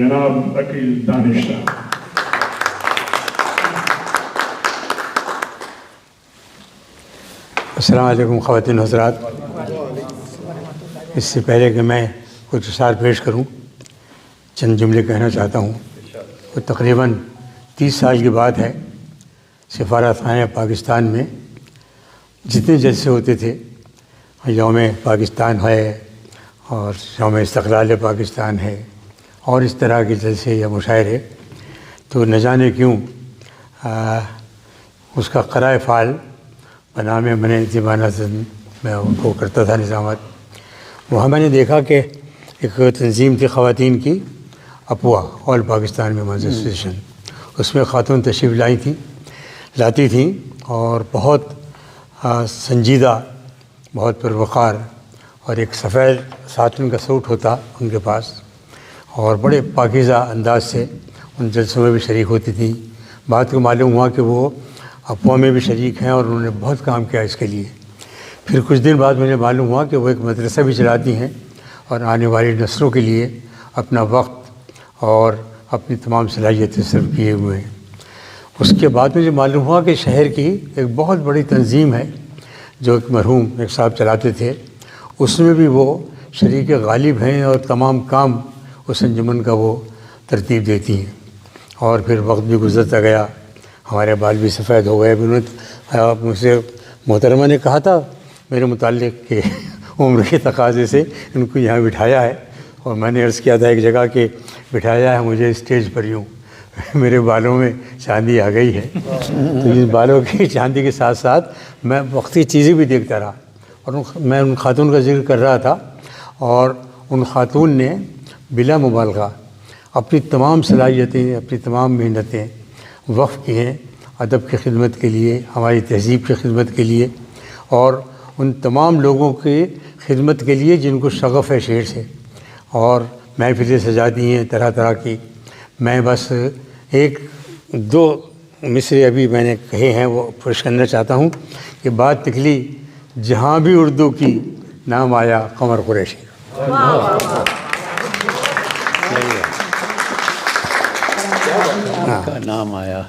جناب عقیل دانش صاحب۔ السلام علیکم خواتین و حضرات۔ اس سے پہلے کہ میں کچھ اشعار پیش کروں، چند جملے کہنا چاہتا ہوں۔ وہ تقریباً 30 سال کی بات ہے، سفارت خانہ پاکستان میں جتنے جلسے ہوتے تھے، یوم پاکستان ہے اور یوم استقلال پاکستان ہے اور اس طرح کے جلسے یا مشاعرے، تو نہ جانے کیوں اس کا قرائے فعال بنام من دیوانہ میں ان کو کرتا تھا نظامات۔ وہاں میں نے دیکھا کہ ایک تنظیم تھی خواتین کی، اپوا آل پاکستان ویمنز ایسوسیشن، اس میں خاتون تشریف لاتی تھیں اور بہت سنجیدہ، بہت پروقار، اور ایک سفید ساتن کا سوٹ ہوتا ان کے پاس، اور بڑے پاکیزہ انداز سے ان جلسوں میں بھی شریک ہوتی تھیں۔ بات کو معلوم ہوا کہ وہ اپوا میں بھی شریک ہیں اور انہوں نے بہت کام کیا اس کے لیے۔ پھر کچھ دن بعد مجھے معلوم ہوا کہ وہ ایک مدرسہ بھی چلاتی ہیں اور آنے والی نسلوں کے لیے اپنا وقت اور اپنی تمام صلاحیتیں صرف کیے ہوئے ہیں۔ اس کے بعد مجھے معلوم ہوا کہ شہر کی ایک بہت بڑی تنظیم ہے جو ایک مرحوم ایک صاحب چلاتے تھے، اس میں بھی وہ شریک غالب ہیں اور تمام کام اس انجمن کا وہ ترتیب دیتی ہیں۔ اور پھر وقت بھی گزرتا گیا، ہمارے بال بھی سفید ہو گئے۔ مجھ سے محترمہ نے کہا تھا میرے متعلق کہ عمر کے تقاضے سے ان کو یہاں بٹھایا ہے، اور میں نے عرض کیا تھا ایک جگہ کہ بٹھایا ہے مجھے اسٹیج پر یوں، میرے بالوں میں چاندی آ گئی ہے۔ تو اس بالوں کی چاندی کے ساتھ ساتھ میں وقتی چیزیں بھی دیکھتا رہا، اور میں ان خاتون کا ذکر کر رہا تھا، اور ان خاتون نے بلا مبالغہ اپنی تمام صلاحیتیں، اپنی تمام محنتیں وقف کی ہیں ادب کی خدمت کے لیے، ہماری تہذیب کی خدمت کے لیے، اور ان تمام لوگوں کی خدمت کے لیے جن کو شغف ہے شعر سے، اور محفلیں سجاتی ہیں طرح طرح کی۔ میں بس ایک دو مصرے ابھی میں نے کہے ہیں وہ پیش کرنا چاہتا ہوں کہ بات نکلی جہاں بھی اردو کی، نام آیا قمر قریشی۔ نام آیا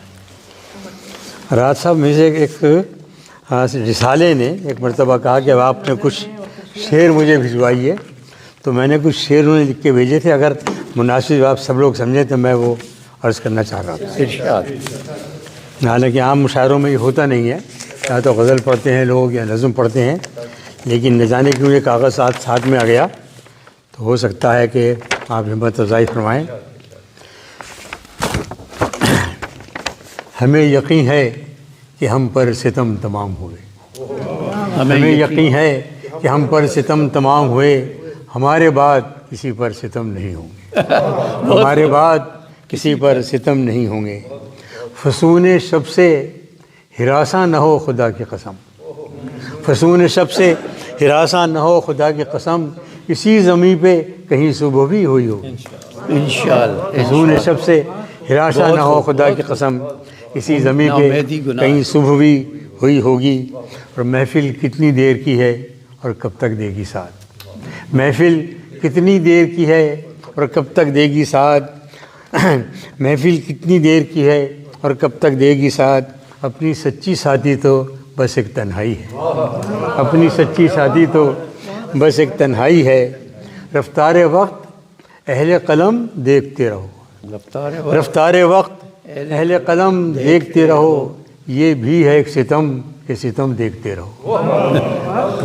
راج صاحب میں سے ایک رسالے نے ایک مرتبہ کہا کہ اب آپ نے کچھ شعر مجھے بھجوائیے، تو میں نے کچھ شعر انہیں لکھ کے بھیجے تھے، اگر مناسب آپ سب لوگ سمجھیں تو میں وہ عرض کرنا چاہ رہا ہوں۔ ارشاد۔ حالانکہ عام مشاعروں میں یہ ہوتا نہیں ہے، یا تو غزل پڑھتے ہیں لوگ یا نظم پڑھتے ہیں، لیکن نہ جانے کیوں یہ کاغذ ساتھ میں آ گیا، تو ہو سکتا ہے کہ آپ ہمت افزائی فرمائیں۔ ہمیں یقین ہے کہ ہم پر ستم تمام ہوئے، ہمیں یقین ہے کہ ہم پر ستم تمام ہوئے، ہمارے بعد کسی پر ستم نہیں ہوں گے، ہمارے بعد کسی پر ستم نہیں ہوں گے۔ فسون شب سے ہراساں نہ ہو خدا کی قسم، فسون شب سے ہراساں نہ ہو خدا کی قسم، اسی زمین پہ کہیں صبح بھی ہوئی ہو انشاءاللہ۔ فسون شب سے ہراساں نہ ہو خدا کی قسم، اسی زمین پہ کہیں صبح بھی ہوئی ہوگی۔ اور محفل کتنی دیر کی ہے اور کب تک دے گی ساتھ، محفل کتنی دیر کی ہے اور کب تک دے گی ساتھ، محفل کتنی دیر کی ہے اور کب تک دے گی ساتھ، اپنی سچی ساتھی تو بس ایک تنہائی ہے، اپنی سچی ساتھی تو بس ایک تنہائی ہے۔ رفتار وقت اہل قلم دیکھتے رہو، رفتار وقت اہل قلم دیکھتے رہو، یہ بھی ہے ایک ستم کہ ستم دیکھتے رہو،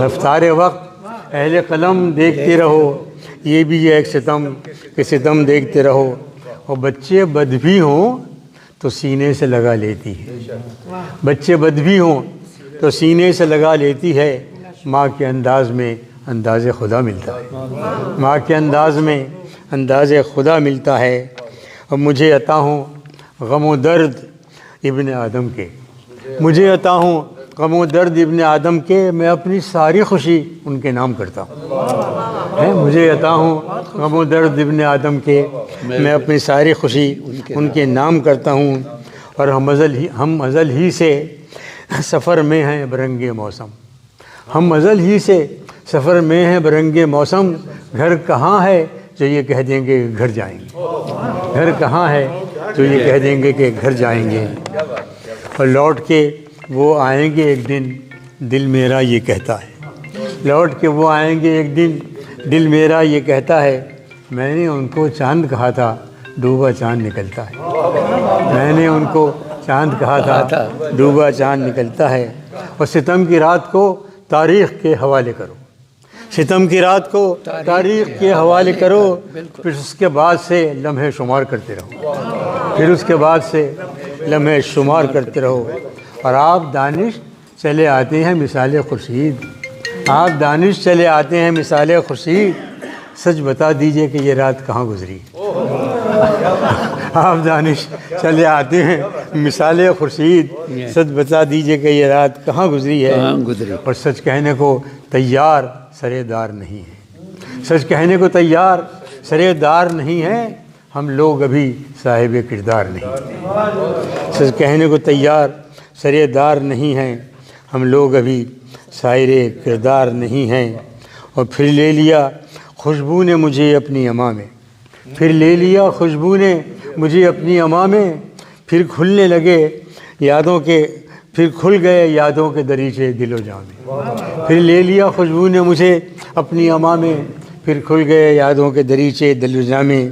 رفتار وقت اہل قلم دیکھتے رہو، یہ بھی ہے ایک ستم کہ ستم دیکھتے رہو۔ اور بچے بد بھی ہوں تو سینے سے لگا لیتی ہے، بچے بد بھی ہوں تو سینے سے لگا لیتی ہے، ماں کے انداز میں انداز خدا ملتا ہے، ماں کے انداز میں انداز خدا ملتا ہے۔ اور مجھے عطا ہوں غم و درد ابن آدم کے، مجھے عطا ہوں غم و درد ابن آدم کے، میں اپنی ساری خوشی ان کے نام کرتا ہوں، مجھے عطا ہوں غم و درد ابن آدم کے، میں اپنی ساری خوشی ان کے نام کرتا ہوں۔ اور ہم ازل ہی سے سفر میں ہیں برنگ موسم، ہم ازل ہی سے سفر میں ہیں برنگ موسم، گھر کہاں ہے جو یہ کہہ دیں گے کہ گھر جائیں گے، گھر کہاں ہے جو یہ کہہ دیں گے کہ گھر جائیں گے، اور لوٹ کے وہ آئیں گے ایک دن، دل میرا یہ کہتا ہے، لوٹ کے وہ آئیں گے ایک دن، دل میرا یہ کہتا ہے، میں نے ان کو چاند کہا تھا ڈوبا چاند نکلتا ہے، میں نے ان کو چاند کہا تھا ڈوبا چاند نکلتا ہے۔ اور ستم کی رات کو تاریخ کے حوالے کرو، ستم کی رات کو تاریخ کے حوالے کرو، پھر اس کے بعد سے لمحے شمار کرتے رہو، پھر اس کے بعد سے لمحے شمار کرتے رہو۔ اور آپ دانش چلے آتے ہیں مثال خورشید، آپ دانش چلے آتے ہیں مثال خورشید، سچ بتا دیجئے کہ یہ رات کہاں گزری۔ آپ دانش چلے آتے ہیں مثال خورشید، سچ بتا دیجئے کہ یہ رات کہاں گزری ہے، اور سچ کہنے کو تیار سرے دار نہیں ہے، سچ کہنے کو تیار سرے دار نہیں ہے، ہم لوگ ابھی صاحب کردار نہیں، سچ کہنے کو تیار سرے دار نہیں ہیں، ہم لوگ ابھی صاحب کردار نہیں ہیں۔ اور پھر لے لیا خوشبو نے مجھے اپنی اما میں، پھر لے لیا خوشبو نے مجھے اپنی اما میں، پھر کھلنے لگے یادوں کے، پھر کھل گئے یادوں کے دریچے دل و جاں میں، پھر لے لیا خوشبو نے مجھے اپنی اما میں، پھر کھل گئے یادوں کے دریچے دل و جاں میں۔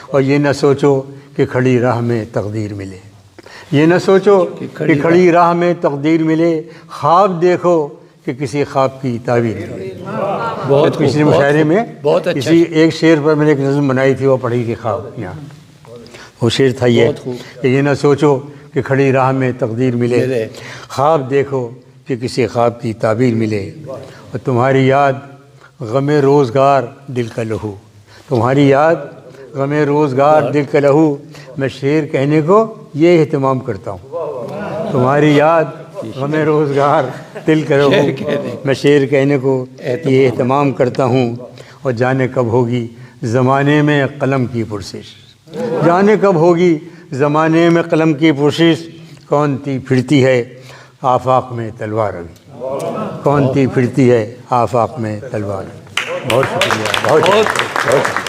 اور یہ نہ سوچو کہ کھڑی راہ میں تقدیر ملے، یہ نہ سوچو کہ کھڑی راہ میں تقدیر ملے، خواب دیکھو کہ کسی خواب کی تعبیر ملے۔ بہت پچھلے مشاعرے میں کسی ایک شعر پر میں نے ایک نظم بنائی تھی، وہ پڑھی تھی خواب، یہاں وہ شعر تھا یہ کہ یہ نہ سوچو کہ کھڑی راہ میں تقدیر ملے، خواب دیکھو کہ کسی خواب کی تعبیر ملے، اور تمہاری یاد غم روزگار دل کا لہو، تمہاری یاد غم روزگار دل کا لہو، میں شعر کہنے کو یہ اہتمام کرتا ہوں، تمہاری یاد غم روزگار دل کا لہو، میں شعر کہنے کو یہ اہتمام کرتا ہوں۔ اور جانے کب ہوگی زمانے میں قلم کی پرسش، جانے کب ہوگی زمانے میں قلم کی پرسش، کون تی پھرتی ہے آفاق میں تلوار ابھی، کون تی پھرتی ہے آفاق میں تلوار ابھی۔ بہت شکریہ، بہت شکریہ۔